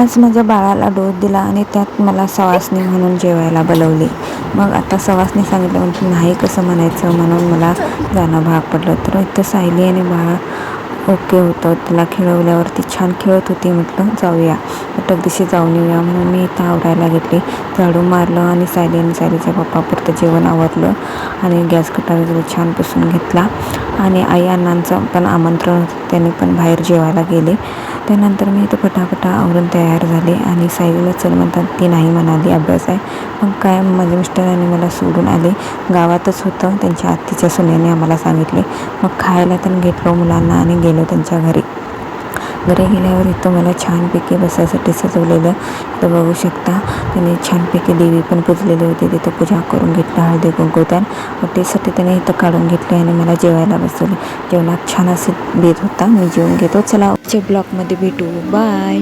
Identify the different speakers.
Speaker 1: आज माझ्या बाळाला डोस दिला आणि त्यात मला सवासणी म्हणून जेवायला बोलवली. मग आता सवासणी सांगितलं म्हणजे नाही कसं म्हणायचं, म्हणून मला जाणं भाग पडलं. तर इथं सायली आणि बाळ ओके होतं. तिला खेळवल्यावरती छान खेळत होती. म्हटलं जाऊया प्रत्येक दिवशी जाऊन येऊया म्हणून मी इथं आवरायला घेतली. झाडू मारलं आणि सायली आणि सायलीच्या पप्पापुरतं जेवण आवरलं आणि गॅस कट्टा वगैरे छान पुसून घेतला. आणि आई अण्णांचं पण आमंत्रण होतं, त्यांनी पण बाहेर जेवायला गेले. त्यानंतर मी इथं पटापटा आवरून तयार झाले आणि सायलीला चल म्हणतात, ती नाही म्हणाली, अभ्यास आहे. मग काय, माझ्या मिस्टरांनी मला सोडून आले. गावातच होतं, त्यांच्या आत्तीच्या सुनेने आम्हाला सांगितले. मग खायला त्यांनी घेतलं मुलांना आणि गेलो त्यांच्या घरी. घरी गेल्यावर इथं मला छानपैकी बसायसाठी सजवलेलं इथं बघू शकता. त्याने छानपैकी देवी पण पुजलेली होती. तिथं पूजा करून घेतलं, हळदी कुंकू वाटेसाठी त्याने इथं काढून घेतले आणि मला जेवायला बसवले. जेवणात छान असे देत होता. मी जेवून घेतो. चला ब्लॉगमध्ये भेटू. बाय.